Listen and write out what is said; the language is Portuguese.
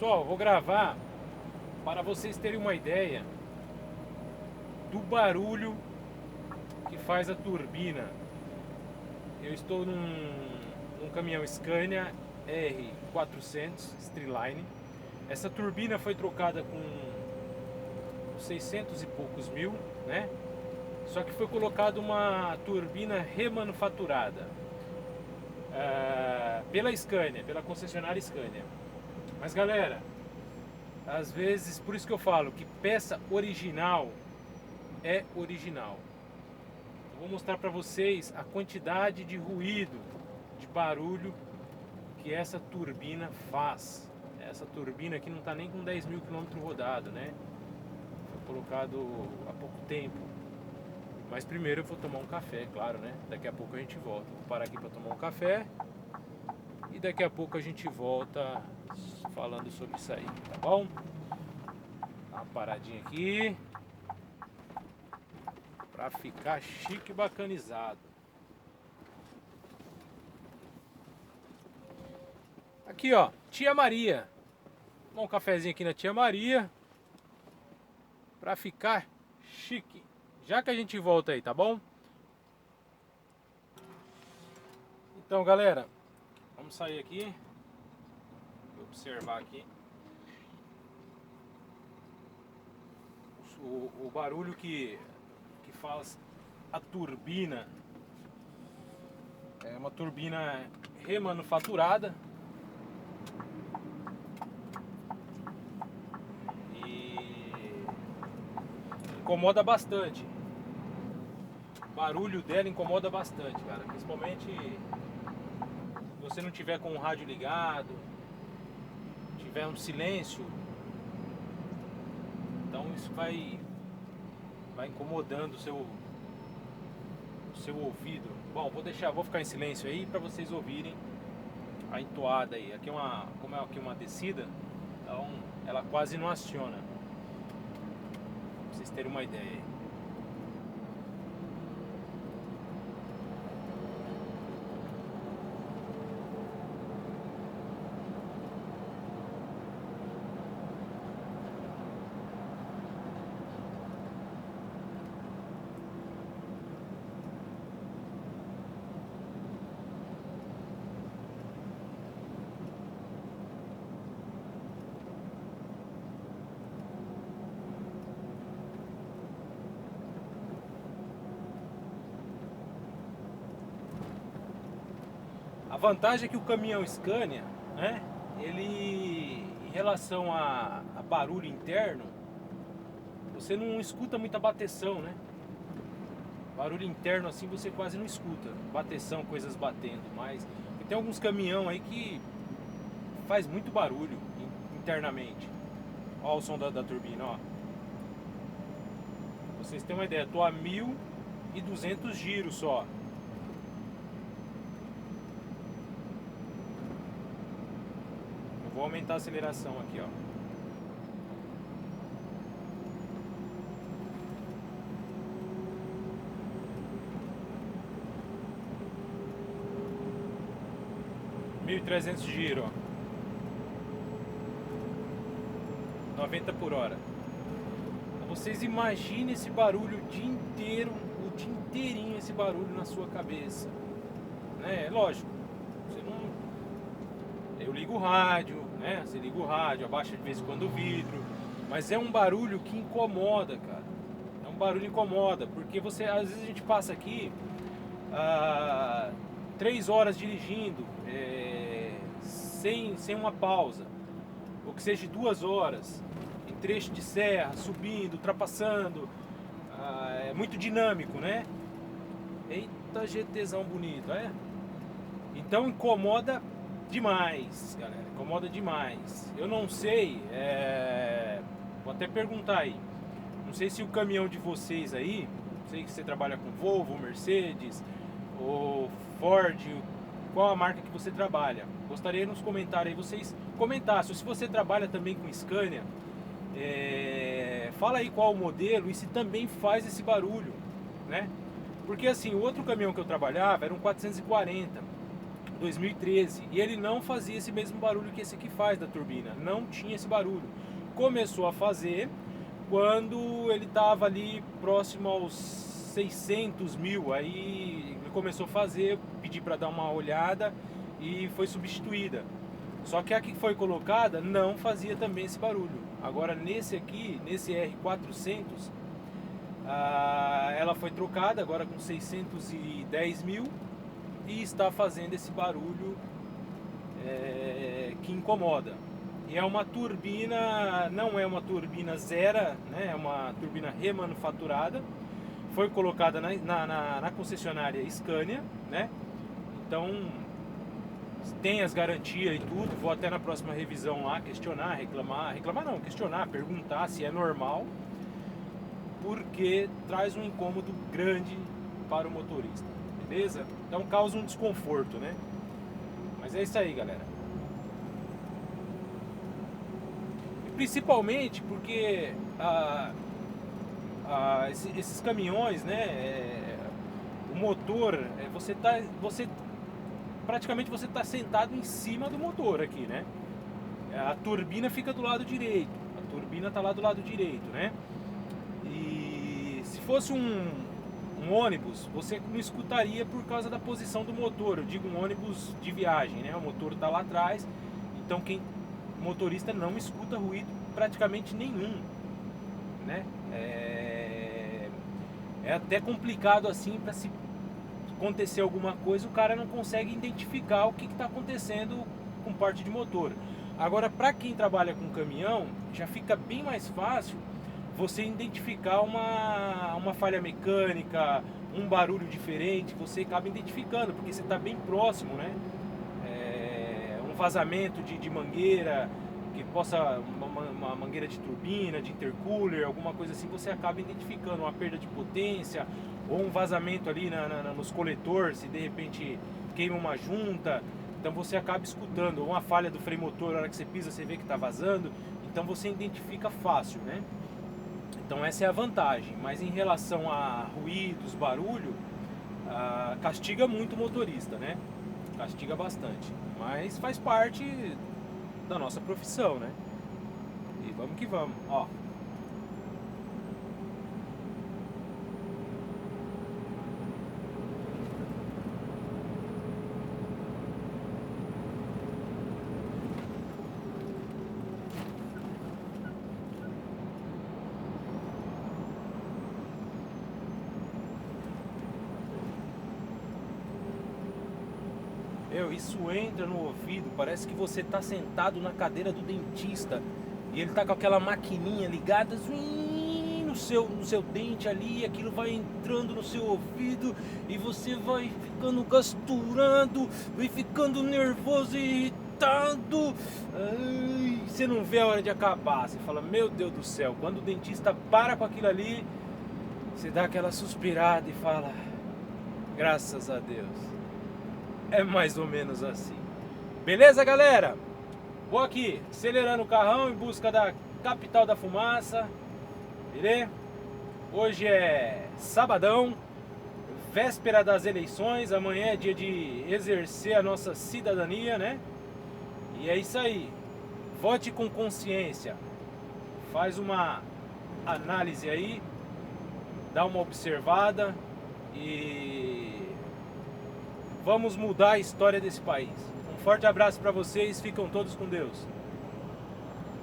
Pessoal, vou gravar para vocês terem uma ideia do barulho que faz a turbina. Eu estou num caminhão Scania R400 Streamline. Essa turbina foi trocada com 600 e poucos mil, né? Só que foi colocada uma turbina remanufaturada pela Scania, pela concessionária Scania. Mas galera, às vezes, por isso que eu falo que peça original é original. Eu vou mostrar para vocês a quantidade de ruído, de barulho que essa turbina faz. Essa turbina aqui não está nem com 10 mil quilômetros rodado, né? Foi colocado há pouco tempo. Mas primeiro eu vou tomar um café, claro, né? Daqui a pouco a gente volta. Vou parar aqui para tomar um café e daqui a pouco a gente volta falando sobre isso aí, tá bom? Dá uma paradinha aqui para ficar chique e bacanizado. Aqui ó, Tia Maria. Tomar um cafezinho aqui na Tia Maria para ficar chique. Já que a gente volta aí, tá bom? Então galera, vamos sair aqui. Vou observar aqui o barulho que faz a turbina. É uma turbina remanufaturada e incomoda bastante. O barulho dela incomoda bastante, cara, principalmente se você não tiver com o rádio ligado, tiver um silêncio, então isso vai incomodando o seu ouvido. Bom, vou ficar em silêncio aí para vocês ouvirem a entoada aí. Aqui como é aqui uma descida, então ela quase não aciona. Pra vocês terem uma ideia aí. A vantagem é que o caminhão Scania, né, ele, em relação a barulho interno, você não escuta muita bateção, né? Barulho interno assim você quase não escuta, bateção, coisas batendo, mas tem alguns caminhão aí que faz muito barulho internamente. Olha o som da turbina, ó. Pra vocês terem uma ideia, tô a 1.200 giros só. Vou aumentar a aceleração aqui, ó. Mil e 1.300 giro, ó. 90 por hora. Vocês imaginem esse barulho o dia inteiro, o dia inteirinho esse barulho na sua cabeça, né? É lógico. Você não... Eu ligo o rádio, né? Você liga o rádio, abaixa de vez em quando o vidro, mas é um barulho que incomoda, cara. É um barulho que incomoda, porque você, às vezes a gente passa aqui 3 horas dirigindo, sem uma pausa, ou que seja 2 horas, em trecho de serra, subindo, ultrapassando, é muito dinâmico, né? Eita GTzão bonito, é? Então incomoda demais, galera, incomoda demais. Eu não sei, vou até perguntar aí. Não sei se o caminhão de vocês aí, sei que você trabalha com Volvo, Mercedes ou Ford, qual a marca que você trabalha. Gostaria nos comentários aí vocês comentassem. Se você trabalha também com Scania, fala aí qual o modelo e se também faz esse barulho, né? Porque assim, o outro caminhão que eu trabalhava era um 440. 2013, e ele não fazia esse mesmo barulho que esse aqui faz da turbina, não tinha esse barulho. Começou a fazer quando ele estava ali próximo aos 600 mil, aí ele começou a fazer, pedi para dar uma olhada e foi substituída. Só que a que foi colocada não fazia também esse barulho. Agora nesse aqui, nesse R400, ela foi trocada agora com 610 mil e está fazendo esse barulho que incomoda. E é uma turbina, não é uma turbina zero, né? É uma turbina remanufaturada. Foi colocada na concessionária Scania, né? Então tem as garantias e tudo. Vou até na próxima revisão lá questionar, questionar, perguntar se é normal, porque traz um incômodo grande para o motorista, beleza? Então causa um desconforto, né? Mas é isso aí, galera. E principalmente porque esses caminhões, né? O motor, praticamente você está sentado em cima do motor aqui, né? A turbina fica do lado direito. A turbina está lá do lado direito, né? E se fosse um ônibus, você não escutaria por causa da posição do motor. Eu digo um ônibus de viagem, né? O motor está lá atrás, então o motorista não escuta ruído praticamente nenhum, né? É até complicado assim, para se acontecer alguma coisa, o cara não consegue identificar o que está acontecendo com parte de motor. Agora, para quem trabalha com caminhão, já fica bem mais fácil você identificar uma falha mecânica, um barulho diferente, você acaba identificando, porque você está bem próximo, né? Um vazamento de mangueira, que possa, uma mangueira de turbina, de intercooler, alguma coisa assim, você acaba identificando uma perda de potência, ou um vazamento ali nos coletores, se de repente queima uma junta, então você acaba escutando, ou uma falha do freio motor, na hora que você pisa você vê que está vazando, então você identifica fácil, né? Então essa é a vantagem, mas em relação a ruídos, barulho, castiga muito o motorista, né? Castiga bastante, mas faz parte da nossa profissão, né? E vamos que vamos, ó. Isso entra no ouvido, parece que você está sentado na cadeira do dentista e ele está com aquela maquininha ligada no seu dente ali, aquilo vai entrando no seu ouvido e você vai ficando gasturando, vai ficando nervoso e irritado. Ai, você não vê a hora de acabar, você fala, meu Deus do céu. Quando o dentista para com aquilo ali, você dá aquela suspirada e fala, graças a Deus. É mais ou menos assim. Beleza, galera? Vou aqui, acelerando o carrão em busca da capital da fumaça. Beleza? Hoje é sabadão, véspera das eleições. Amanhã é dia de exercer a nossa cidadania, né? E é isso aí. Vote com consciência. Faz uma análise aí, dá uma observada e vamos mudar a história desse país. Um forte abraço para vocês, ficam todos com Deus.